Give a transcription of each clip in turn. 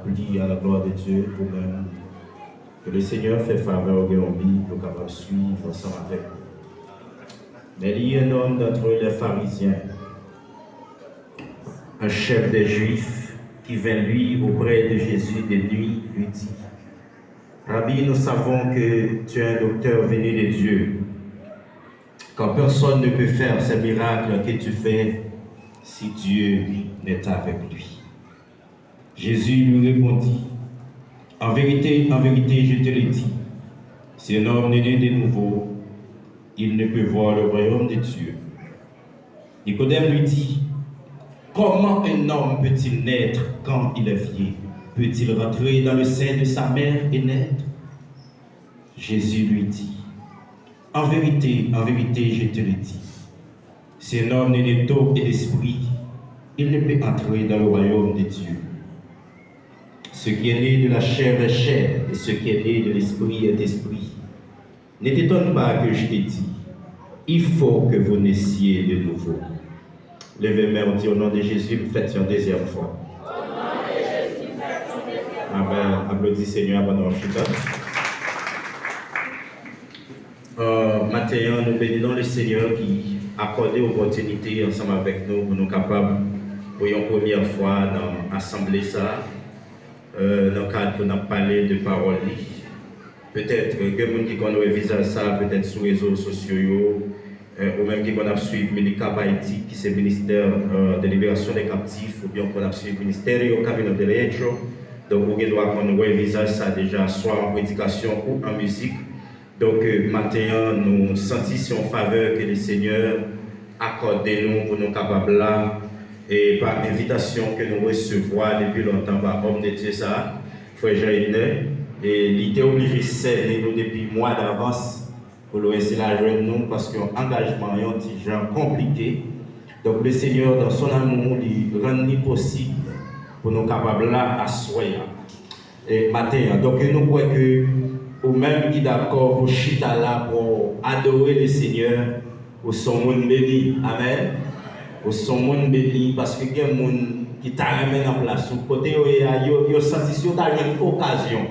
accompli à la gloire de Dieu pour même que le Seigneur fait faveur au Guéombi pour capable suivre ensemble avec nous. Mais il y a un homme d'entre les pharisiens, un chef des Juifs, qui vint lui auprès de Jésus de nuit, lui dit: Rabbi, nous savons que tu es un docteur venu de Dieu, quand personne ne peut faire ces miracles que tu fais si Dieu n'est avec lui. Jésus lui répondit: en vérité, je te le dis, si un homme n'est né de nouveau, il ne peut voir le royaume de Dieu. Nicodème lui dit: comment un homme peut-il naître quand il est vieux? Peut-il rentrer dans le sein de sa mère et naître? Jésus lui dit: en vérité, je te le dis, si un homme n'est né d'eau et d'esprit, il ne peut entrer dans le royaume de Dieu. Ce qui est né de la chair est chair, et ce qui est né de l'esprit est esprit. Ne t'étonne pas que je t'ai dit, il faut que vous naissiez de nouveau. Levez main, on dit au nom de Jésus, faites une deuxième fois. Au nom de Jésus, faites une deuxième fois. Amen. Applaudis Seigneur pendant Chita. Maintenant, nous bénissons le Seigneur qui a accordé l'opportunité ensemble avec nous pour nous capables, pour une première fois dans l'assemblée ça, dans le cadre pour nous parler de parole. Peut-être que les gens qui connaissent le visage ça, peut-être sur les réseaux sociaux, ou même qui connaissent suivre Minika Haïti, qui est le ministère de libération des captifs, ou bien qu'on a suivi le ministère du Cabinet de l'Echo. Donc, vous devez connaître le visage ça déjà, soit en prédication ou en musique. Donc, maintenant, nous sentissons en faveur que le Seigneur accorde nous pour nous capables là, et par invitation que nous recevons depuis longtemps par homme de Dieu, ça, frère Jean-Yves, et il était obligé de serrer nous depuis mois d'avance pour le laisser la jeune nous parce qu'un engagement est un petit genre compliqué. Donc, le Seigneur, dans son amour, il rend possible pour nous capables là à soyer. Et maintenant, donc, nous croyons que ou même qui d'accord pour chita là pour adorer le Seigneur au son monde béni. Amen. Au son monde béni parce que il y a des gens qui t'a remis en place. Au côté où il y a senti que tu as une occasion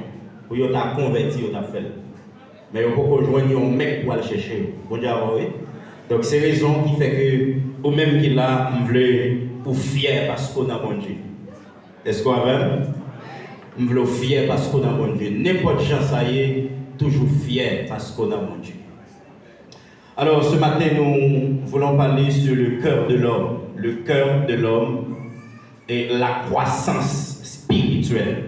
pour t'a converti ou t'a fait. Mais il faut qu'on joigne un mec pour aller chercher. Bon Dieu, oui. Donc c'est raison qui fait que au même qui là, on veut pour fier parce qu'on a bon Dieu. Est-ce qu'on a même? On veut fier parce qu'on a bon Dieu. N'importe qui ça y est, toujours fier parce qu'on a bon Dieu. Alors ce matin, nous voulons parler sur le cœur de l'homme. Le cœur de l'homme et la croissance spirituelle.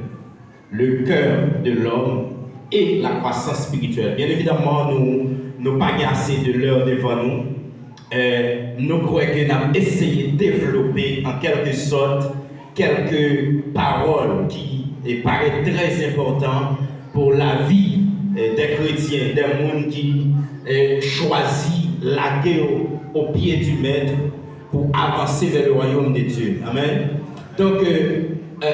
Le cœur de l'homme et la croissance spirituelle. Bien évidemment, nous pas assez de l'heure devant nous. Nous croyons que nous avons essayé de développer en quelque sorte quelques paroles qui paraissent très importantes pour la vie des chrétiens, des gens qui choisissent la guerre au pied du maître pour avancer vers le royaume de Dieu. Amen. Donc,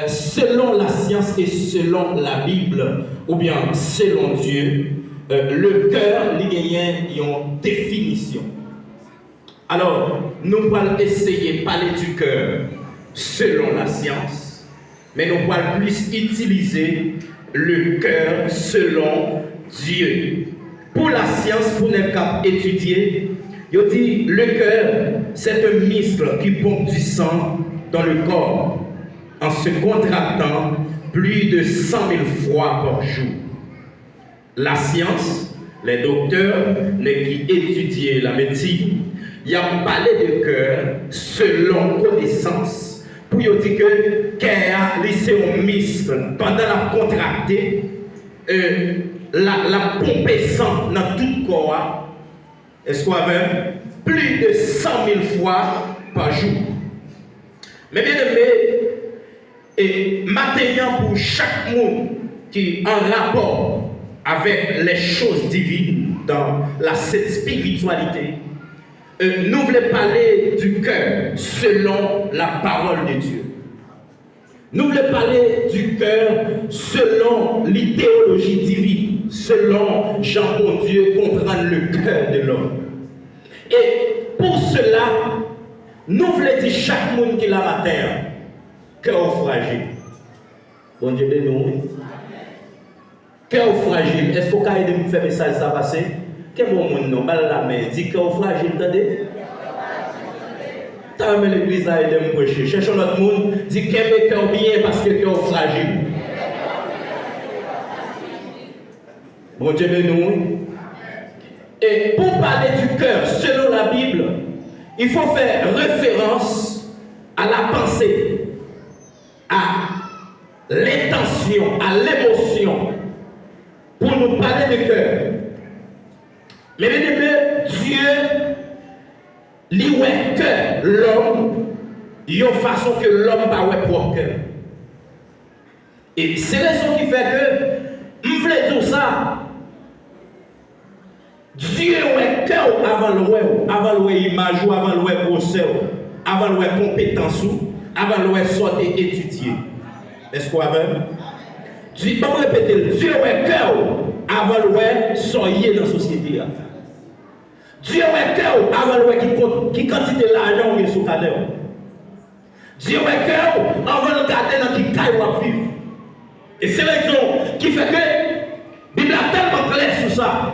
selon la science et selon la Bible, ou bien selon Dieu, le cœur, il y a une définition. Alors, nous allons essayer de parler du cœur selon la science, mais nous allons plus utiliser le cœur selon Dieu. Pour la science, pour ne pas étudier, il dit le cœur, c'est un muscle qui pompe du sang dans le corps en se contractant plus de 100 000 fois par jour. La science, les docteurs qui étudient la médecine, ils ont parlé de cœur selon connaissance pour dire que le cœur c'est un muscle pendant la contracté, la pompe sang dans tout le corps, est-ce qu'on avait plus de 100 000 fois par jour. Mais bien aimé, et maintenant pour chaque monde qui est en rapport avec les choses divines dans cette spiritualité, nous voulons parler du cœur selon la parole de Dieu. Nous voulons parler du cœur selon l'idéologie divine, selon Jean bon Dieu comprendre le cœur de l'homme. Et pour cela, nous voulons dire chaque monde qui l'a la terre, cœur fragile. Bon Dieu béni nous. Cœur fragile, est-ce qu'on peut aider à faire message ça passer? Quel bon monde non, mal la main, dit cœur fragile, attendez? T'as même l'église à aider à me prêcher. Cherchons notre monde, dit cœur bien parce que cœur fragile. Bon Dieu béni nous. Et pour parler du cœur, selon la Bible, il faut faire référence à la pensée, à l'intention, à l'émotion, pour nous parler du cœur. Mais bien aimé, Dieu, lui ouais cœur, l'homme, il y a une façon que l'homme n'a pas propre cœur. Et c'est la raison qui fait que, je voulais dire ça, Dieu ouais cœur avant le image, avant le procès, avant le compétence, avant le sortir étudier. Est-ce qu'on a même? Dieu, pas répéter, Dieu ouais cœur avant le sortir dans la société. Dieu ouais cœur avant le qui quantité l'argent est sous cadre. Dieu ouais cœur avant le garder dans qui caille ou vivre. Et c'est la raison qui fait que la Bible a tellement clair sur ça.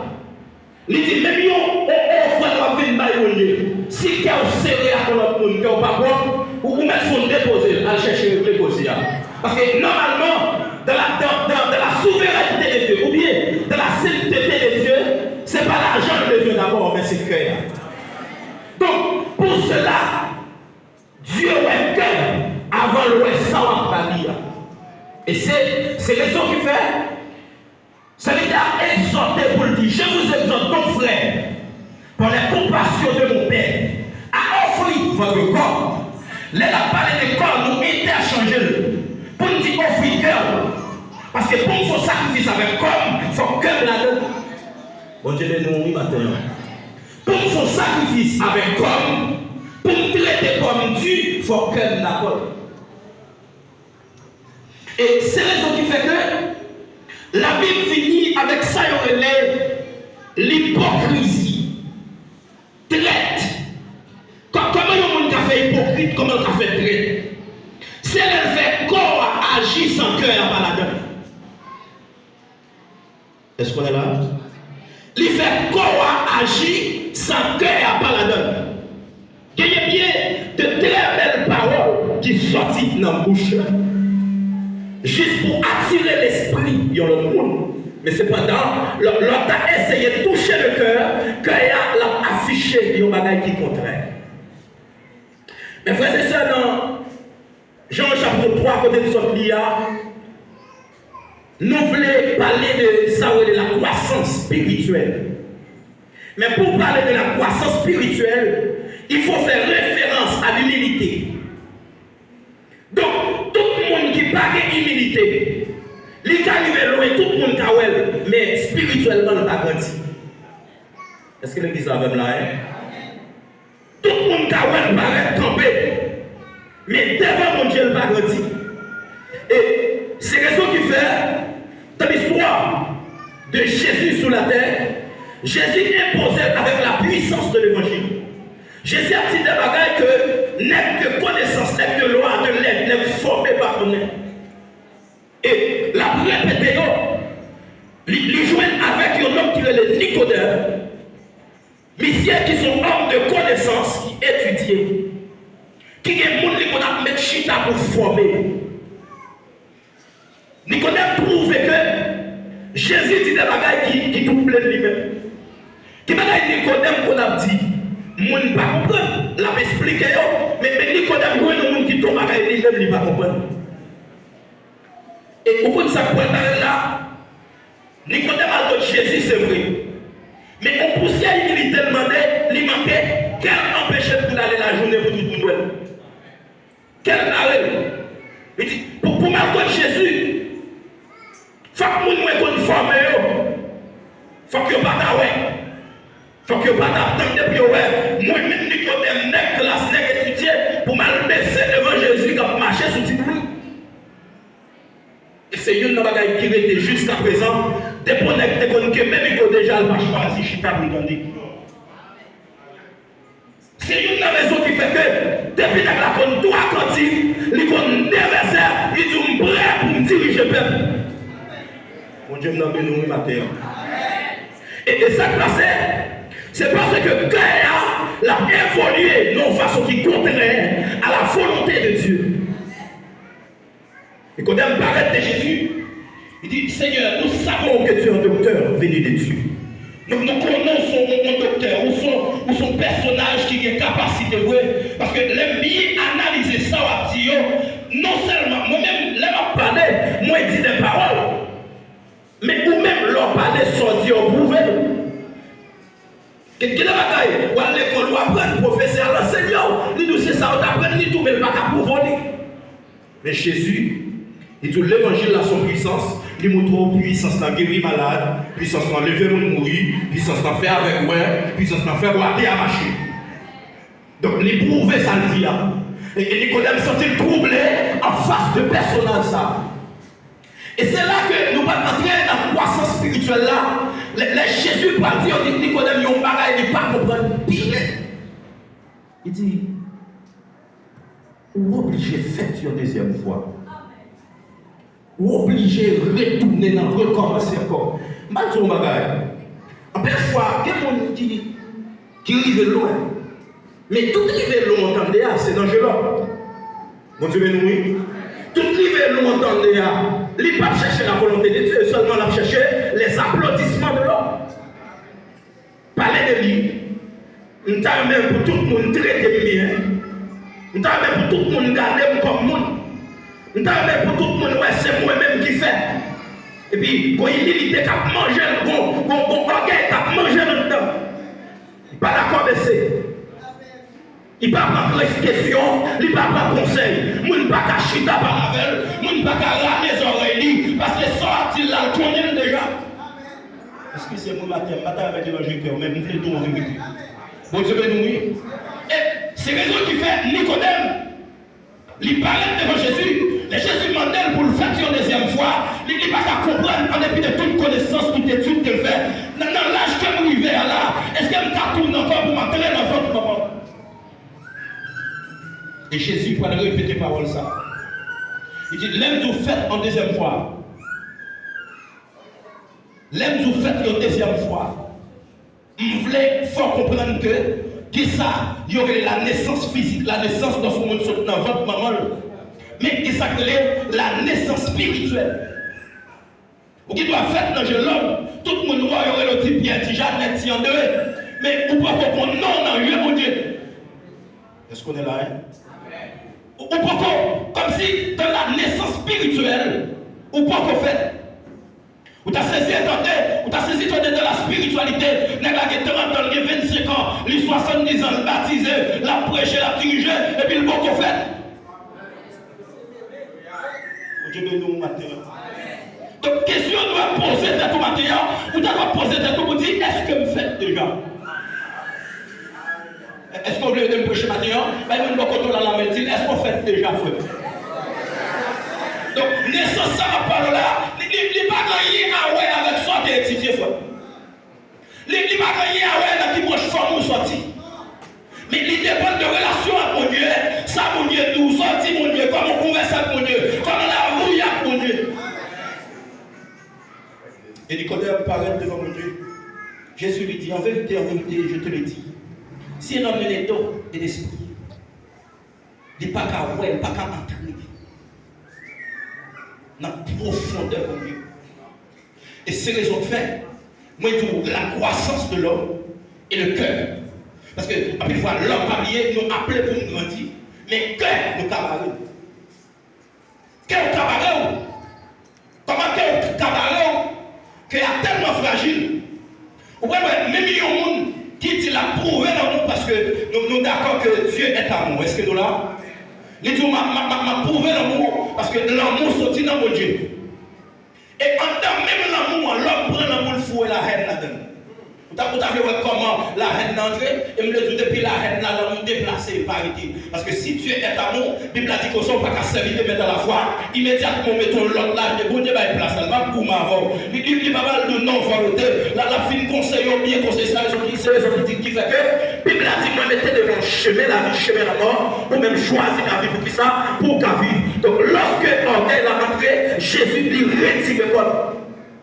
Il dit, même si on offre une baille, si quelqu'un serré à notre monde, qui n'est pas bon, ou même son déposé, à chercher le déposer. Parce que normalement, dans la souveraineté de Dieu, ou bien dans la sainteté de Dieu, ce n'est pas l'argent de Dieu d'abord, mais c'est le cœur. Donc, pour cela, Dieu est cœur avant le sang en famille. Et c'est raison qui fait. Ça veut dire exhorter pour le dire, je vous exhorte donc frère, pour la compassion de mon Père, à offrir votre corps. Là, la parole de corps nous interchanger pour nous dire offrir cœur. Parce que pour nous sacrifice avec corps, il faut cœur là-dedans. Bon Dieu, nous, oui, maintenant. Pour nous sacrifice avec corps, pour nous traiter comme Dieu, il faut cœur là-dedans. Et c'est la raison qui fait que la Bible finit avec ça, l'hypocrisie. Traite. Comment le monde a fait hypocrite, comment il a fait traite? Si elle fait corps agir sans cœur à la donne. Est-ce qu'on est là? Il fait corps agir sans cœur à la donne. Il y a bien de très belles paroles qui sortent dans la bouche. Juste pour attirer l'esprit dans le monde. Mais cependant, l'autre a essayé de toucher le cœur, qu'il a affiché des bagages qui contraire. Mais frères et sœurs, dans Jean chapitre 3, côté de ce lia, nous voulons parler de ça, de la croissance spirituelle. Mais pour parler de la croissance spirituelle, il faut faire référence à l'humilité. Donc, tout le monde qui parle d'humilité, il est arrivé loin, tout le monde qui a mais spirituellement, il n'a pas grandi. Est-ce que l'église a même là? Tout le monde qui a paraît campé, mais devant mon Dieu, il n'a pas grandi. Et c'est raison qui fait, dans l'histoire de Jésus sur la terre, Jésus imposait avec la puissance de l'évangile. Jésus a dit des bagages que n'est que connaissance, n'est que loi de l'aide, n'est formé par ton aide. Et la répété, il joue avec un homme qui est le Nicodème, messieurs qui sont hommes de connaissance, qui étudient, qui est des gens qu'on a mis chita pour former. Nicodème prouve que Jésus dit des bagages qui tout plaît lui-même. Qui bagages Nicodème qu'on a dit? Moun ne pas comprendre, l'a expliqué, mais Nicodème, le monde qui tombe à lui même, il ne pas comprendre. Et au bout de sa pointe là, Nicodème a dit Jésus, c'est vrai. Mais on poussait à l'humilité, il manquait, quel empêchait pour aller la journée pour tout le monde? Quel arrêt? Il dit, pour marquer Jésus, il faut que les gens soient formés. Il faut que les gens faut que pas attendre depuis moi-même Nicodème n'est classe n'est étudié pour mal baisser devant Jésus quand marcher sous petit bruit. Et c'est une bagaille qui était jusqu'à présent déconnecté que même il déjà le marche pas si je suis pas brigandé. C'est une raison qui fait que depuis la conne toi quand il connaît des réserves, il dit prêt pour me diriger le peuple. Mon Dieu, nous nous matin. Et ça passé, c'est parce que cœur l'a évolué d'une façon qui contraire à la volonté de Dieu. Et quand on parle de Jésus, il dit, Seigneur, nous savons que tu es un docteur venu de Dieu. Nous connaissons mon docteur ou son personnage qui a capacité de voir. Parce que les bien analyser ça, on dit, non seulement, moi-même, leur parler, moi, je dis des paroles, mais ou même leur parler sans dire prouver. Quelqu'un de bagaille, ou à l'école, ou apprendre, professeur, l'enseignant, ni nous c'est ça, on apprend, ni tout, mais pas qu'à prouver. Mais Jésus, il dit l'évangile a son puissance, il montre puissance dans guérir malade, puissance dans lever mon mourir, puissance dans faire avec moi, puissance dans faire boiter à marcher. Donc, il prouver ça le vie. Et Nicodème sentit troublé en face de personnage ça. Et c'est là que nous allons entrer dans la croissance spirituelle là. Les Jésus va dire, Nicodème, il y a un bagage, il ne pas comprendre pire. Il dit, ou obligé de faire une deuxième fois. Ou obligé de retourner dans le recommencer encore. Je vais dire un bagage. En plein fois, il y a des gens qui arrivent loin. Mais tout arriver loin, entendez, c'est dangereux. Bon Dieu, oui. Tout arriver loin, entendez, il ne va pas chercher la volonté de Dieu, seulement il va chercher les applaudissements de l'homme. Parler de lui. Nous avons même pour tout le monde traiter bien. Nous avons même pour tout le monde garder comme monde. Nous avons même pour tout le monde, ouais, c'est moi-même qui fait. Et puis, quand il dit qu'il a mangé, quand il a mangé dans le temps, il n'est pas d'accord avec ça. Il ne va pas prendre question, il ne va pas prendre conseil. Il ne va pas chita par la velle, il ne va pas ramener les oreilles, parce que sorti là, le connaît déjà. Excusez-moi, matin avec l'évangile, mais vous voulez tout en vérité. Bon Dieu, nous, oui. Et c'est raison qui fait Nicodème, il parlait devant Jésus. Les Jésus demandait pour le faire une deuxième fois. Il ne va pas comprendre en dépit de toute connaissance, toute étude qu'il fait. Dans l'âge que vous vivez là, est-ce qu'il me tourne encore pour m'entrer dans votre moment? Et Jésus pour répéter parole ça. Il dit, l'aime vous faites en deuxième fois. L'aime vous faites une deuxième fois. Vous voulez faire comprendre que ça, il y aurait la naissance physique, la naissance dans ce monde, dans votre maman. Mais qui s'appelle la naissance spirituelle. Ou qui doit faire dans l'homme, tout le monde voit, il y aurait le type Pierre, Jeanne, Tian de. Mais ou pas qu'on non dans Dieu, mon Dieu. Est-ce qu'on est là, hein? Ou pas comme si dans la naissance spirituelle, ou pas qu'on fait. Ou t'as saisi, attendez, de la spiritualité, n'est-ce pas que 30 ans, 25 ans, les 70 ans, le baptisé, la prêché, la dirigé, et puis le bon qu'on fait. Dieu bénit matin. Donc, question doit poser de tout matin, ou doit poser de tout pour dire, est-ce que vous faites déjà? Est-ce que vous voulez me prêcher matin? Ben, vous ne pouvez pas la main dire, est-ce qu'on fait déjà, frère? Donc, naissance, ça va parler là, il n'est pas gagné à ouais avec soi d'étudier, frère. Il n'est pas gagné à ouais dans qui moi je forme ou sorti. Mais il dépend de relation avec mon Dieu. Ça, mon Dieu, nous sortis, mon Dieu, comment on converse avec mon Dieu, comment on a rouillé avec mon Dieu. Et Nicodème paraît devant mon Dieu. Jésus lui dit, en vérité, je te le dis. Si un homme est d'eau et d'esprit, il n'est pas qu'à ouais, pas qu'à entrer dans la profondeur de Dieu. Et c'est raison de faire. Moi, je trouve la croissance de l'homme et le cœur. Parce que, à une fois, l'homme marié nous appelait pour nous grandir. Mais cœur nous cabaret. Cœur cabaret. Comment cœur cabaret qui est tellement fragile. Vous voyez, même il y a un monde qui dit l'a prouvé dans nous parce que nous sommes d'accord que Dieu est amour. Est-ce que nous là? Il dit, m'a prouvé l'amour parce que l'amour sortit dans mon Dieu. Et en tant même l'amour, l'homme prend l'amour, le fou et la haine là-dedans. Vous avez vu comment la haine d'entrée, et me le dis depuis la haine là, nous déplacer parité. Parce que si tu es amour, la Bible a dit qu'on ne pas qu'à servir de mettre à la foi, immédiatement mettons l'autre là, et bon Dieu va y placer, il va pour m'avoir. Il y a pas mal de non-volonté, la fin conseil, bien conseil, ça, qui fait que, la Bible a dit, moi, mettez devant le chemin, la vie, chemin, la mort, ou même choisir la vie pour qui ça, pour qu'à vivre. Donc lorsque l'orgueil l'a rentré, Jésus lui retire quoi.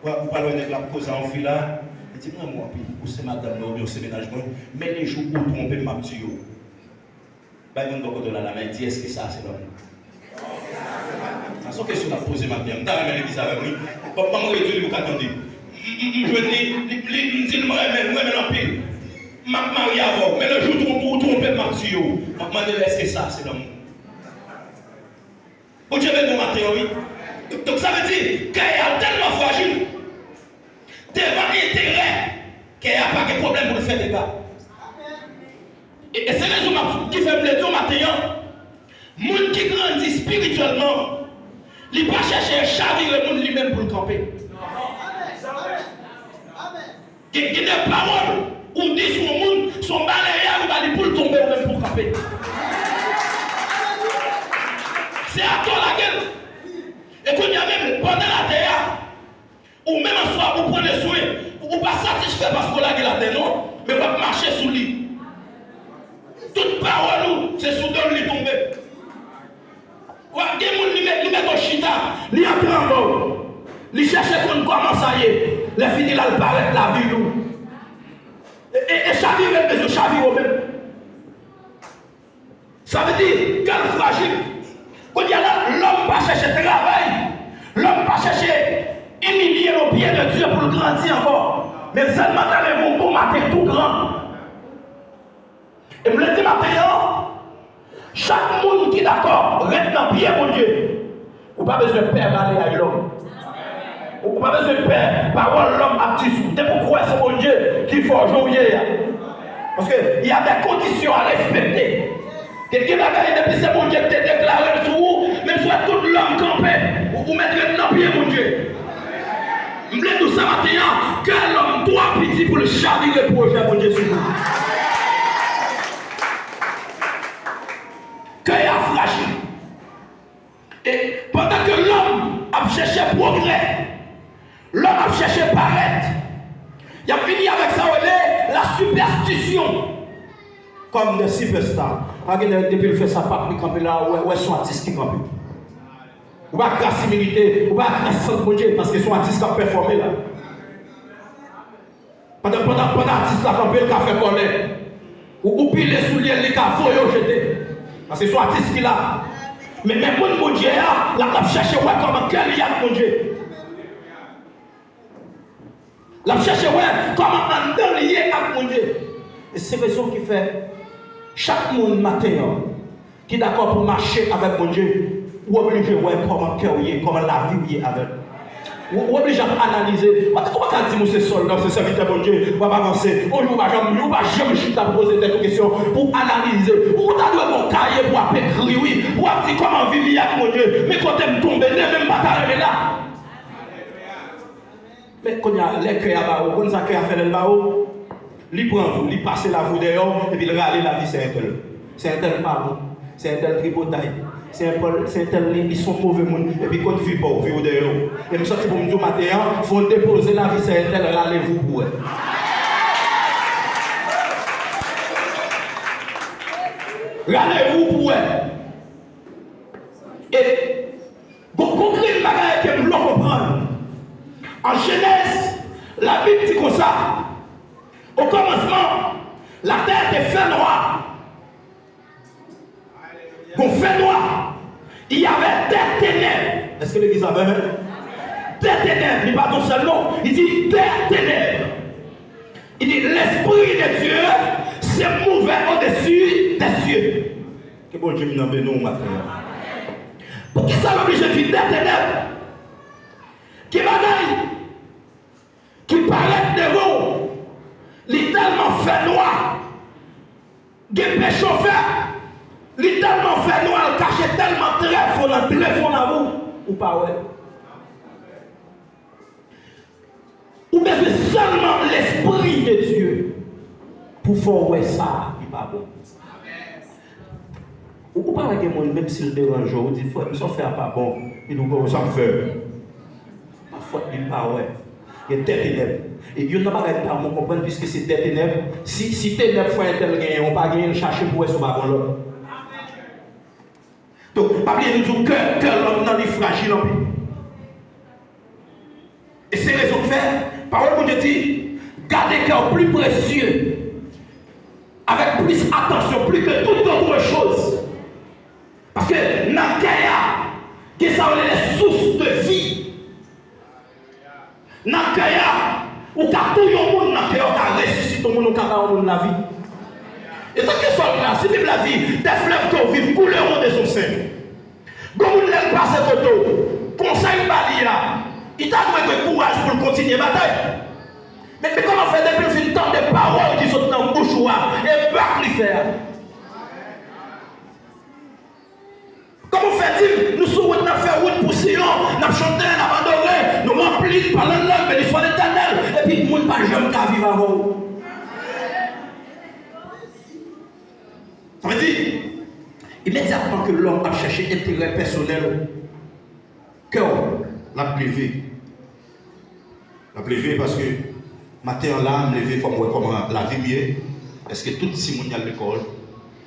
Vous parlez de la cause en fil là. Dis-moi, puis, c'est madame, ou c'est ménagement, mais les jours où vous trompez ma petite, bah, il y a un de la main, dit est-ce que ça, c'est l'homme? C'est une question à poser maintenant. Dans la l'église avec lui, papa m'a dit, vous attendez. Je dis, moi, en pile. Ma marie avant, mais le jour où vous trompez ma petite, je me demande est-ce que ça, c'est l'homme? Vous avez mon matin, oui. Donc ça veut dire qu'il y a tellement fragile. Devant l'intérêt qu'il n'y a pas de problème pour le faire des gars. Et c'est les gens qui font le dire matin, les gens qui grandit spirituellement, ils ne pas chercher à chavirer le monde lui-même pour le camper. Il y a des paroles où dit sur le monde, son balayage pour le tomber ou même pour le camper. C'est à toi la gueule. Et qu'on y a même pendant la terre, ou même en soir, vous prenez soin, ou pas satisfait parce qu'on a la terre, non, mais vous marcher sous lui. Toute parole, c'est sous donne lui tomber. Ou à des gens qui mettent au chita, ils entrent en mort. Ils cherchent comment ça y est, les finis là, ils paraissent la vie nous. Et chavire, mais je chavire au même. Ça veut dire, quel fragile. Quand il y a là, l'homme va chercher travail, l'homme va chercher humilier le pied de Dieu pour le grandir encore. Mais seulement dans les mots pour mater tout grand. Et je me le dis maintenant, chaque monde qui est d'accord, reste dans le pied mon Dieu. Vous n'avez pas besoin de père d'aller à l'homme. Vous n'avez pas besoin de père, parole l'homme a petit sou. C'est pourquoi c'est mon Dieu qui forge aujourd'hui. Parce qu'il y a des conditions à respecter. Quelqu'un a gagné depuis c'est mon Dieu qui t'a déclaré sur vous, même soit tout l'homme campé, vous mettrez dans le pied mon Dieu. Je voulais tout ça maintenant, que l'homme doit petit pour le chavirer le projet mon Dieu sur vous. Que il y a fragile. Et pendant que l'homme a cherché progrès, l'homme a cherché paraître, il a fini avec ça, la superstition. Comme des superstars. Depuis le fait ça, pas plus camper là, où sont artistes qui campent. Ou pas grâce humilité, ou pas grâce mon Dieu, parce qu'ils sont artistes qui ont performé là. Pendant artistes qui ont campé, qui ont fait connaître. Ou pile les souliers, les cafés, ils ont jeté. Parce qu'ils sont artistes qui là. Mais même mon Dieu, là, on cherche comment quel y a mon Dieu. On cherche comment on donne lié à mon Dieu. Et c'est raison qui fait chaque monde matin qui est d'accord pour marcher avec mon Dieu, ou obligé de voir comment cœur est, comment la vie est avec. Ou obligé d'analyser. Comment quand dit c'est soldat, c'est serviteur de mon Dieu, on va avancer. On ne va jamais chuter à poser des questions pour analyser. Ou tu as mon cahier pour écrire, oui, pour dire comment vivre avec mon Dieu. Mais quand tu me tombes, même pas t'arriver là. Mais quand il y a les cœurs à bas, quand ça cœur à faire le bas, il prend vous, il passe la vous dehors, et puis il râle la vie, c'est un tel. C'est un tel pardon, c'est un tel tripotaille, c'est un tel, ils sont mauvais monde, et puis quand tu vis pas, vous vivez dehors. Et je me sens pour me dire matin, il faut déposer la vie, c'est un tel, râlez-vous pour elle. Râlez-vous pour elle. Et, beaucoup de bagages que nous comprendre. En Genèse, la Bible dit comme ça. Au commencement, la terre était fait noire. Qu'on fait noir. Il y avait terre ténèbres. Est-ce que l'église a même? Terre ténèbres. Il n'est pas dans seul nom. Il dit terre ténèbres. Il dit l'esprit de Dieu s'est mouvé au-dessus des cieux. Que bon Dieu nous emmène nous matin. Pour qui ça l'oblige de dire terre ténèbres? Qui bagaille? Qui paraît de vous? Il tellement fait noir. Il peut chauffer. Il tellement fait noir. Il cache tellement très fort dans vous. Ou pas, ouais. Ou bien c'est seulement l'esprit de Dieu faut ouais ça, il pas bon. Ou pas avec monde même s'il dérange, ou dit faut ça faire pas bon, il nous comment ça me fait. Pas faute il pas ouais. Il y a tête ténèbres. Et il n'a pas pas comprendre puisque c'est tête ténèbres. Si ténèbres faut un tel gagner, on pas gagner chercher pour être sur pas bon l'autre. Donc pas bien nous dire que l'homme dans les fragiles en plus. Et c'est raison de faire. Parole de Dieu dit, gardez le cœur plus précieux, avec plus attention, plus que toute autre chose. Parce que dans le cœur, il y a les sources de vie. Dans le cœur, où tout le monde dans le cœur qui ressuscite, tout le monde qui a la vie. Et tant que soit là, si la Bible a dit, des fleuves qui vivent couleront de son sein. Comme on l'aime pas cette auto, conseil bali là, il t'a donné le courage pour continuer la bataille. Mais comment faire depuis le temps de paroles qui sont dans le bouche et pas les faire? Comment fait-il? Nous sommes en faire route pour Sion, nous avons chanté, nous avons adoré, nous remplis par la langue, mais l'histoire éternelle. Et puis, nous ne pas jamais qu'à vivre avant. Ça veut dire, immédiatement que l'homme a cherché intérêt personnel, cœur l'a plevé. La plevé parce que matin là, me lever, il faut voir comment la vie mieux. Est-ce que tout le monde est à l'école?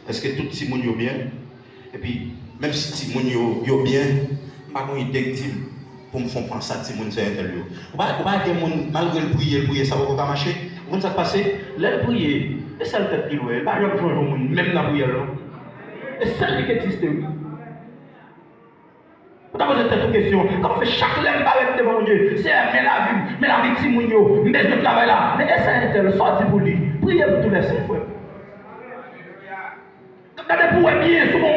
Est-ce que tout le monde est bien? Et puis, même si tout le monde est bien, je n'ai pas d'idée pour me faire penser à tout le monde c'est intérieur. Vous ne pouvez pas malgré le prier, ça va pas marcher. Vous savez ce qui se passe? Le prier, et ça le fait plus loin. Il n'y a pas de gens même dans la prière. Et c'est ça qui existe. Vous avez posé cette question. Quand on fait chaque lème avec devant Dieu, c'est mais la vie de Timounio, mais je travaille là. Mais c'est un sorti pour lui. Priez pour tous les saints, frère. Regardez pour bien, sur mon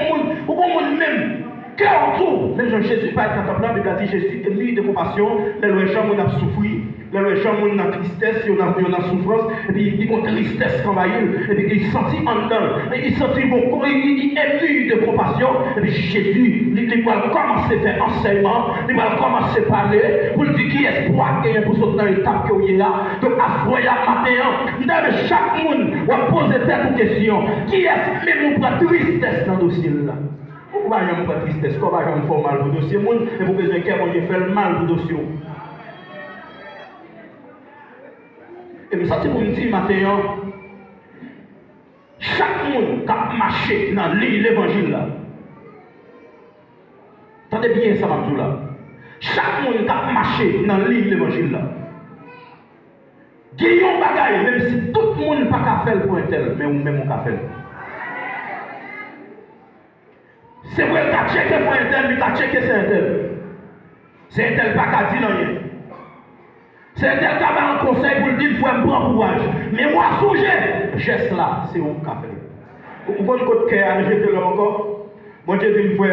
monde même. Cœur en tout. Même Jésus, par exemple, là, il a dit Jésus est lui de compassion, les gens qui ont souffert, les gens qui ont tristesse, ils ont souffrance, et puis ils ont tristesse quand et puis ils sentent en dedans, et ils sentent bon, il est lui de compassion, et puis Jésus, il va commencer à faire enseignement, il va commencer à parler, pour lui dire qui est pour gagner pour sauter dans l'étape qu'il y a là. Donc, à ce matin, chaque monde va poser cette question qui est même pour la tristesse dans le dossier là. Pourquoi je n'ai pas de tristesse? Pourquoi je me fais mal pour le dossier? Et vous besoin qu'elle me fait mal pour le dossier. Et bien, ça, c'est pour me dire maintenant, chaque monde qui a marché dans l'évangile là, attendez bien ça, Mabdou là. Chaque monde qui a marché dans l'évangile là, il y a un bagage, même si tout le monde n'a pas fait pour un tel, mais même on a fait. C'est vrai qu'il a checké pour un tel, mais il a checké c'est un tel. C'est un tel pas qu'à dire rien. C'est un tel qui a un conseil pour le dire, il faut un bon courage. Mais moi, songez, geste là, c'est un café. Vous voyez le cœur, je te le encore. Moi, je dis, il faut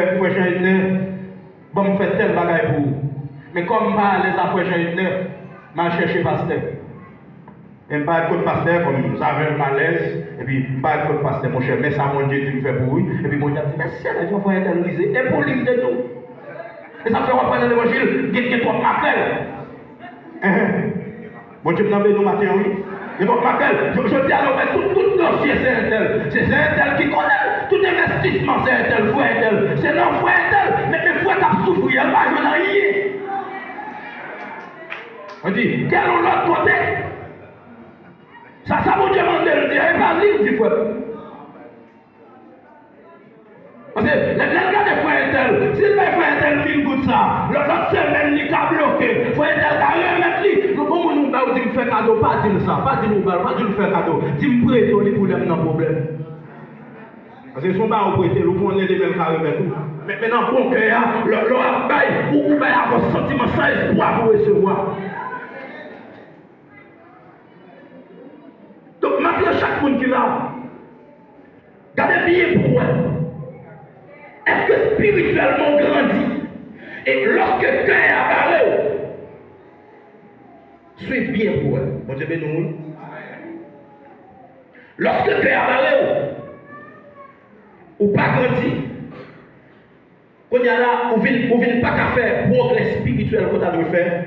me faire tel bagage pour vous. Mais comme les affaires, je chercher pasteur. Et je ne parle pas de pasteur, comme ça avait le malaise, et puis je ne parle pas de pasteur, mon cher, mais ça, mon Dieu, tu me fais pour lui. Et puis mon Dieu dit, mais si les gens vont internaliser, et pour lui, de tout. Et ça fait reprendre l'évangile, il y a trois appels. Mon Dieu, nous matin, oui. Et donc, je dis alors, tout dossier, c'est un tel. C'est un tel qui connaît. Tout investissement, c'est un tel, frère un tel. C'est non, frère un tel. Mais les frères qui ont souffert, elle va jouer dans rien. On dit, quel est l'autre côté? Ça vous demande de le dire, et pas libre du frère. Parce que les gars de frère tel, s'il va faire tel qu'il goûte ça, l'autre semaine, il a bloqué. Frère tel, il a remettre lui. Nous, comment nous va dire faire cadeau, pas dire ça, pas dire nous, pas dire faire cadeau. Dis-moi prêter les problèmes dans le problème. Parce que si on va vous prêter, nous prenons les mêmes carrés avec tout. Mais maintenant, bon cœur, l'on bail, ou bail à vos sentiments sans espoir pour recevoir. Donc maintenant, chaque monde qui est là, gardez bien pour moi. Est-ce que spirituellement grandit? Et lorsque cœur apparaît, suivez bien pour elle. Bon Dieu béni. Lorsque cœur apparaît, ou pas grandi, quand il y a là, on ne vient pas qu'à faire progrès spirituel qu'on a dû faire,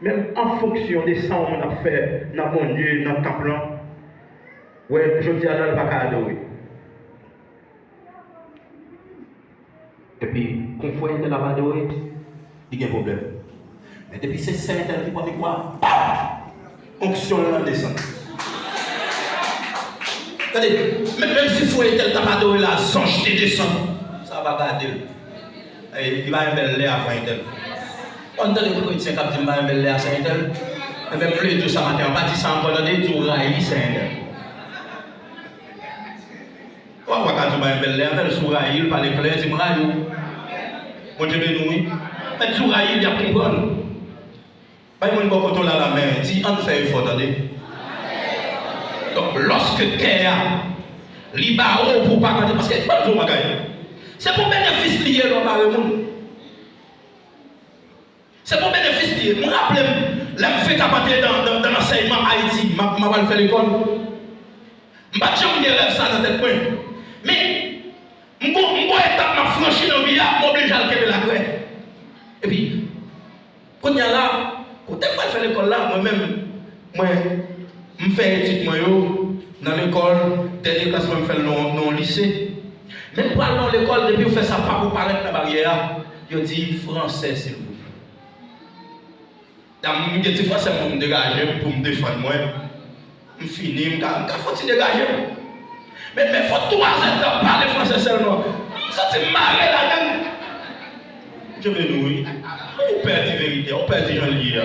même en fonction des sangs qu'on a fait dans mon Dieu, dans le temple. Ouais, je dis à elle pas adorer. Et puis, quand on voit qu'elle n'a pas adoré, il y a un problème. Mais depuis c'est Saint-Tel qui prend quoi? Onction là descend. Regardez, même si Saint-Tel t'a pas adoré là, songe te descend. Ça va garder. Il va un bel lait à Saint-Tel. On entend les chrétiens qui disent qu'il va un bel lait à Saint-Tel. Et même plus tout ça matin, on va dire ça encore dans des tours raïs Saint-Tel. On va quand tu vas un bel lait, on va le sourailler, il parle clair, tu me railles. Mon Dieu béni. Mais sourailler, il y a comprendre. Pas une bonne quand on a la main, dis on fait effort, attendez. Donc lorsque Kéa, l'ibaro pour pas parce que pas tout magaï. C'est pour bénéfice lié dans le monde. C'est pour bénéfice lié. Je me rappelle, là je fais capoter dans l'enseignement Haïti, je vais faire l'école. Je ne vais jamais dire ça dans tel point. Mais je vais étape ma franchir dans la vie, je m'oblige à le la craie. Et puis, quand il y a là, quand je fais l'école là, moi-même, je fais études dans l'école, dernier classe, je fais dans le lycée. Même pour aller dans l'école, depuis que je fais ça, pas pour parler de la barrière, je dis français, s'il vous plaît. Je dis des français pour me dégager, pour me défendre. Moi, je finis, je faut dégager. Mais il faut 3 ans de parler français seulement. Ça, c'est marré là-dedans. Je vais nous, on perd la vérité, on perd les gens liés.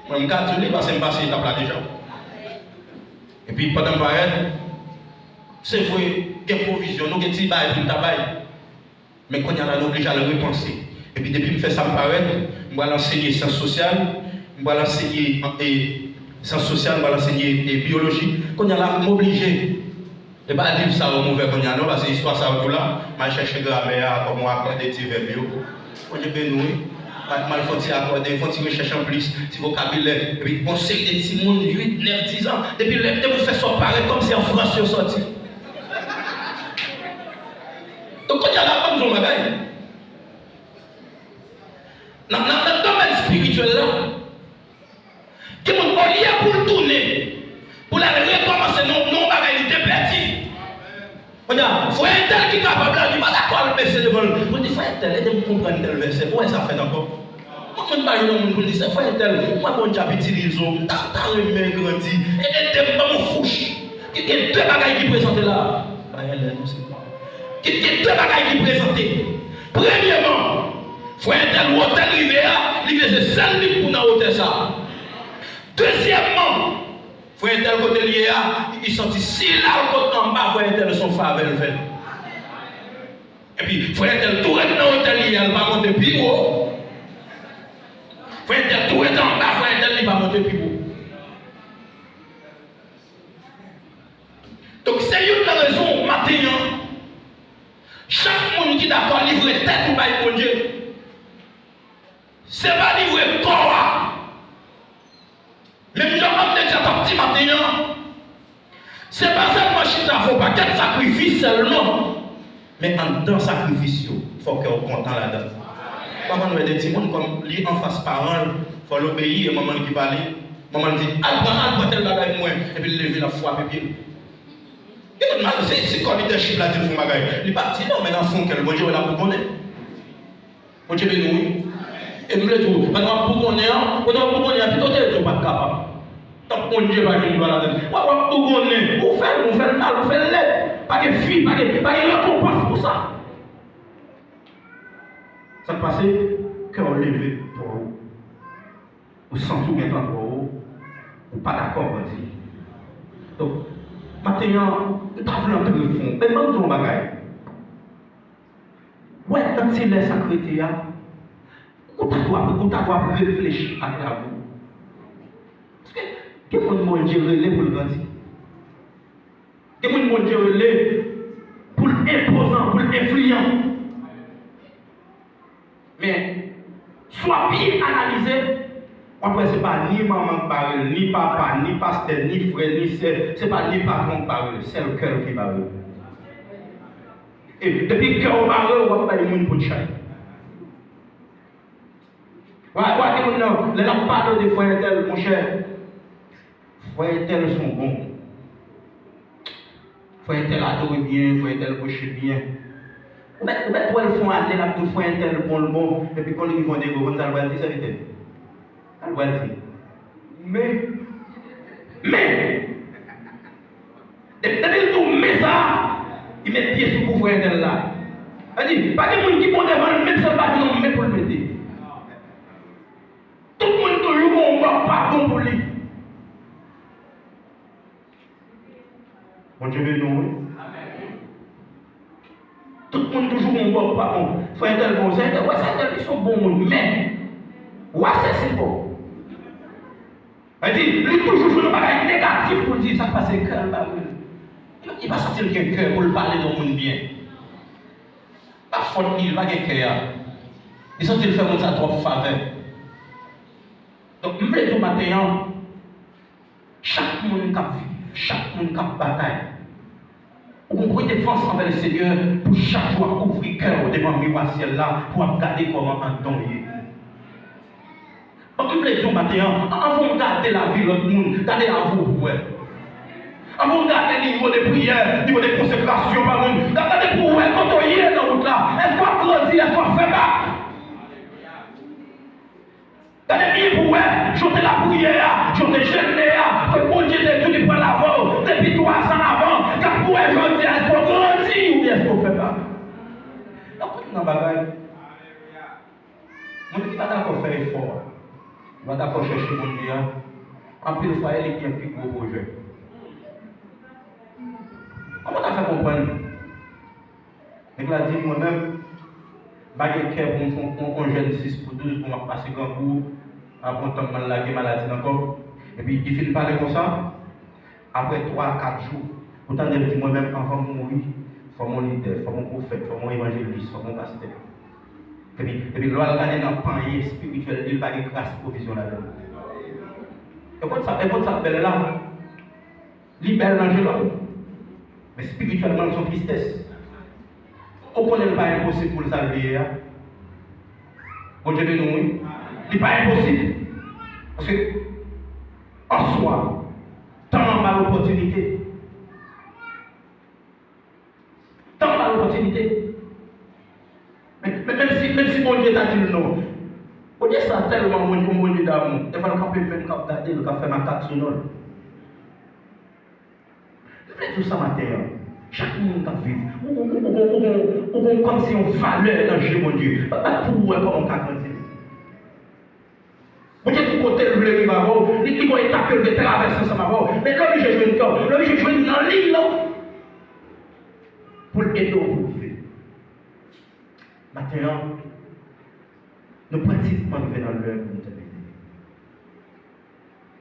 Moi, je me garde parce que je passe l'étape là déjà. Et puis, pendant que c'est vrai, il y a des provisions, nous avons des petits bails pour le travail. Mais quand il y a là, on est obligé à le repenser. Et puis, depuis que je fais ça, je vais l'enseigner sciences sociales, je vais l'enseigner sciences sociales, je vais l'enseigner biologie. Quand il y a là, je suis obligé. Et pas dire ça au mauvais quand il y a là, parce que l'histoire, ça va là, je vais chercher grammaire, comment apprendre des petits verbes. Quand je vais nous, mal faut accorder, il faut rechercher en plus, si vocabulaire. Et puis, on sait des petits monde 8, 9, 10 ans. Depuis que vous faites ça pareil comme si en France, vous sorti. Donc, quand il y a la bonne zone, dans le domaine spirituel là, qui est lié pour le tourner, pour la recommencer, non, il était petit. Regarde, il faut un tel qui est capable de dire, pas d'accord, le verset devant lui. Pour dire, il faut un tel, aidez-moi à comprendre tel verset. Pourquoi ça fait encore? Moi, je ne parle pas de dire, il faut un tel, moi, je vais utiliser, t'as remis grandi, et aidez-moi à mon fouche. Il y a 2 bagages qui présentent là. Il y a 2 bagages qui présentent. Premièrement, il faut un tel hôtel rivière, c'est celle pour dans hôtel ça. Deuxièmement, il faut un tel côté lié, il sont ici là, le côté en bas, il faut un tel son faveur. Et puis, il faut un tel tout être dans l'hôtel lié, il va monter plus haut. Il faut un tel tout être en bas, il faut un tel il va monter plus haut. Donc, c'est une raison maintenant. Chaque monde qui est d'accord livrer tête ou bail pour Dieu. C'est pas livrer corps. Même si on dit que petit matin, c'est pas seulement qu'il ne faut pas qu'un sacrifice seulement. Mais en dedans sacrifice, il faut qu'on soit content là-dedans. Quand on a des petits gens comme lui en face parole, il faut l'obéir et maman qui parle. Maman dit, apprends tel bagage moi, et puis lever la foi et puis. C'est comme leadership là, il faut bagage. Il est parti, non, mais dans le fond, quel bon Dieu est là pour connaître. Bon Dieu béni. Et nous le tout, maintenant pour connaître, plutôt t'es pas capable. Donc bon Dieu va venir là-dedans. Pour connaître, vous faites le mal, vous faites l'aide. Pas de fille, pas de récompense pour ça. Ça passe, cœur levé pour vous. Vous sentez bien pour vous. Vous pas d'accord, on dit. Donc, maintenant, vous avez un téléphone, mais même dans le bagage. Ouais, quand c'est les sacrés, on doit réfléchir à vous. Parce que, qu'est-ce que mon Dieu relais pour le grandir? Qu'est-ce que mon Dieu relais pour l'imposant, pour l'influent? Mais, soit bien analysé, après, ce n'est pas ni maman qui parle, ni papa, ni pasteur, ni frère, ni sœur, ce n'est pas ni patron qui parle, c'est le cœur qui parle. Et depuis que le cœur parle, on va pas les gens pour le chat. Les gens parlent de frères tels, mon cher. Frères tels sont bons. faut un tel adorer bien, faut un tel cocher bien. Ou bien, toi, ils font aller là, tout faut un tel bon, et puis quand ils vont des gros, ça va dire, ça va dire. Ça va dire. Mais, depuis tout, mais ça, ils mettent pied sur le pouvoir tel là. C'est-à-dire, pas de monde qui vont devant le mettre sur le bâtiment, mais pour le mettre. Tout le monde toujours on va pas bon pour lui. Bon Dieu veut nous. Tout le monde toujours on va pas bon. Faut un tel bon, c'est ouais, ça ils sont bons mais ouais, c'est bon. C'est-à-dire, lui toujours jouer un bagage négatif pour dire ça passe le cœur là. Il va sortir le cœur pour le parler dans le monde bien. La faute il va gagner cœur. Ils sont ils faire ça trop faveur. Donc, je veux dire matin, chaque monde qui vit, chaque monde qui bataille, on peut défense envers le Seigneur pour chaque fois ouvrir le cœur devant le miroir ciel là pour regarder comment on donne. Donc, je veux dire matin, avant de regarder la vie de l'autre monde, regardez la vous. Avant de regarder le niveau de prière, le niveau de consécration par monde, regardez pour vous quand on y est dans la route là, est-ce qu'on grandit, est-ce qu'on fait pas? Regardez bien pour vous, chantez la prière, chantez jeûner, que bon Dieu de tout les points l'avant, depuis 3 ans avant, quand vous êtes grandi, est-ce qu'on grandit ou bien est-ce qu'on fait pas? Donc, on a bagaille. Mon qui va d'accord faire effort, il va d'accord chercher mon Dieu, en plus de fois, il est un plus gros projet. Comment on a fait comprendre? Il a dit moi-même, je vais pour un jeune 6 pour 12 pour passer grand cours, après on m'a lagué maladie encore. Et puis il finit parler comme ça. Après 3-4 jours, pourtant il dit moi-même, avant de mourir, il faut mon leader, il faut mon prophète, il faut mon évangéliste, il faut mon pasteur. Et puis l'on a gagné dans le panier spirituel, il va y avoir grâce provision là-dedans. Et quand ça belle là, libère l'angelo. Mais spirituellement, ils sont tristesse. On connaît pas impossible pour le saluer. Bon Dieu de nous, il n'est pas impossible. Parce que, en soi, tant mal l'opportunité. Tant mal l'opportunité. Mais même si mon Dieu t'a dit non, on dit ça tellement mon Dieu d'amour. Il va le camper même quand il va faire ma carte sur nous. Tout ça matin, chaque monde qui vit, ou comme si on valait dans le mon Dieu. Pas pour vous comment on peut grandir. Vous dites tout côté le bleu qui va avoir, il va étaper de traverser ensemble avant. Mais là, je joue une corde, là, je joue une ligne pour aider au vivre. Maintenant, nous pratiquement arrivés dans l'heure pour nous terminer.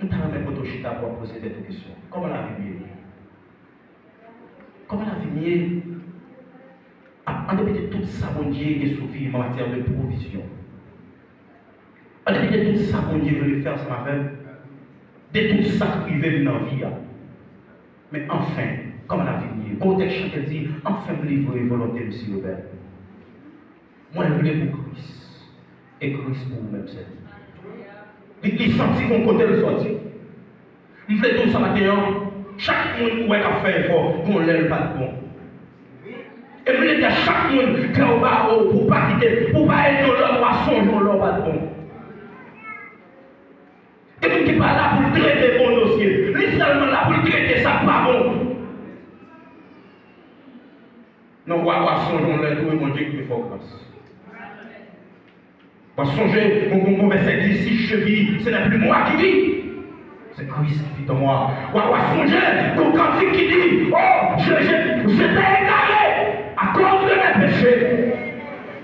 Nous avons même autochita pour poser des questions. Comment la vie est? Comment la vie en dépit de tout ça, mon Dieu est souffert en matière de provision. En dépit de tout ça, mon Dieu veut faire ce matin, de tout ça qui veut dans la vie. Mais enfin, comment la vie est? Bon texte qui dit, enfin, vous livrez volonté de M. Robert. Moi, je voulais pour Christ. Et Christ pour vous-même, c'est. Il sentit qu'on comptait le sortir. Il fait tout ça matin. Chaque monde qui a fait effort pour l'aile pas de bon. Et vous dites à chaque monde qui a pour pas quitter, pour pas être dans l'homme ou à songer dans l'homme pas de bon. Et vous qui pas là pour traiter bon dossier, lui seulement là pour traiter ça pas bon. Non, on va songer dans l'aile tout mon Dieu qui fait grâce. On va songer, mon verset dit si je vis, ce n'est plus moi qui vis. C'est Christ qui vit en moi. On va songer ton cantique qui dit, oh, je t'ai égaré à cause de mes péchés.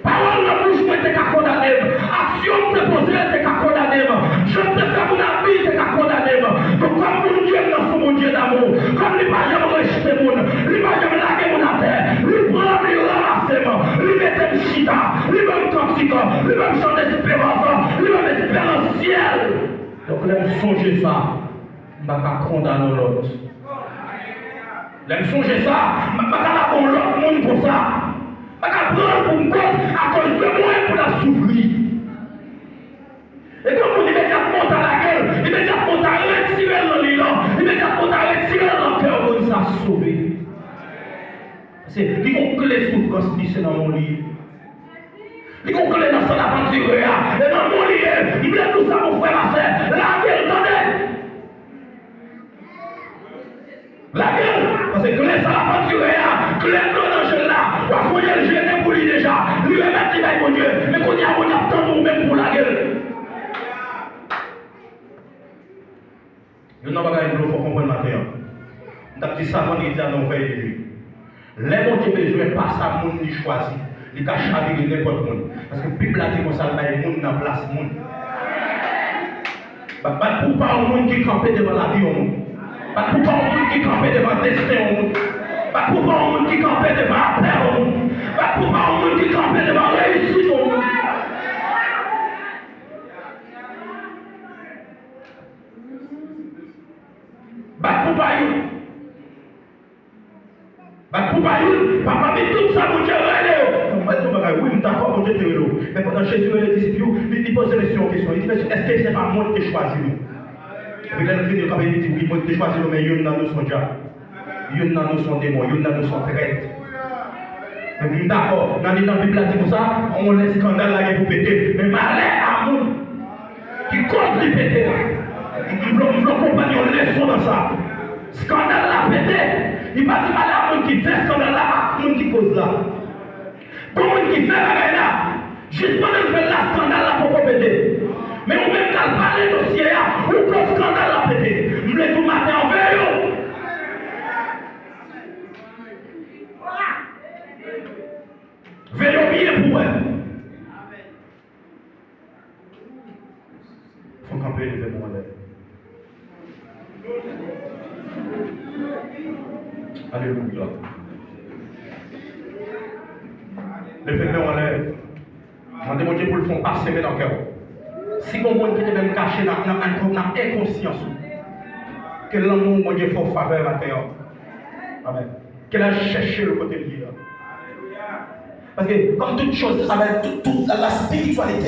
Parole de bouche, moi, t'es qu'à condamner. Action de poser, t'es qu'à condamner. Je te fais mon ami, t'es qu'à condamner. Donc, comme mon Dieu, non, mon Dieu d'amour, comme les païens me rejetent, les païens me laguent mon terre, les prend, les ramassent, les mettent le chita, les mêmes cantiques, les mêmes chants d'espérance, les mêmes espérantiels. Donc, là, songer ça, je ne vais pas condamner l'autre. Là, songer ça, je ne vais pas prendre l'autre monde pour ça. Je ne vais pas prendre pour une cause à cause de moi pour la souffrir. Et comme on immédiatement à la gueule, immédiatement à retirer dans l'élan, immédiatement à retirer dans le cœur, on s'est sauvé. C'est les clés souffrance, c'est dans mon lit. Les clés dans son aventure, et dans mon lit, il voulait tout ça, mon frère, ma soeur. La gueule, attendez. La gueule, parce que clé ça l'aventure, clé dans le là, on va fouiller le jeûne pour lui déjà. Lui, il va mettre mon Dieu, mais qu'on y a mon attend nous-mêmes pour la gueule. Nous n'avons pas gagné, il faut comprendre maintenant. Nous avons dit ça avant de dire à nos frères et lui. Les mon Dieu besoin pas ça, monde qui choisit. Il a chaviré n'importe monde. Parce que la Bible a dit qu'on s'en va, il y a monde dans la place. Pas pour pas un monde qui campait devant la vie au monde. Pas pour pas un monde qui campait devant le destin au monde. Pas pour pas un monde qui campait devant la paix au monde. Pas pour pas un monde qui campait devant la réussite au monde. Pas pour pas une. Papa met tout ça pour Dieu. Oui, d'accord, pour Dieu te relou. Mais pendant Jésus et les disciples, il pose la question. Il dit, est-ce que c'est pas moi qui ai choisi nous? Et puis là, il dit, oui, moi qui ai choisi nous, mais il y en a nous sont diable. Il y en a nous sont démons, il y en a nous sont traîtres. D'accord, dans la Bible, dit pour ça, on laisse scandale là pour péter. Mais malheur à nous qui cause de péter. Il veut accompagner une leçon dans ça. Scandale là pété. Il va dire à la monde qui fait scandale là, à la monde qui cause là. Comment on qui fait la là, juste pendant de faire la scandale là pour péter. Mais on même qu'à parler de dossier là, ou qu'on scandale là péter. Nous voulons tout matin en veille. Veillons bien pour elle. Il faut camper les éléments là. Alléluia. Le fait que on lève. Je demande pour le fond passer dans le cœur. Si mon monde qui est même caché dans l'inconscience, que l'amour mon Dieu faut faveur à terre. Amen. Qu'elle a cherché le côté de Dieu. Parce que comme toute chose, toute la spiritualité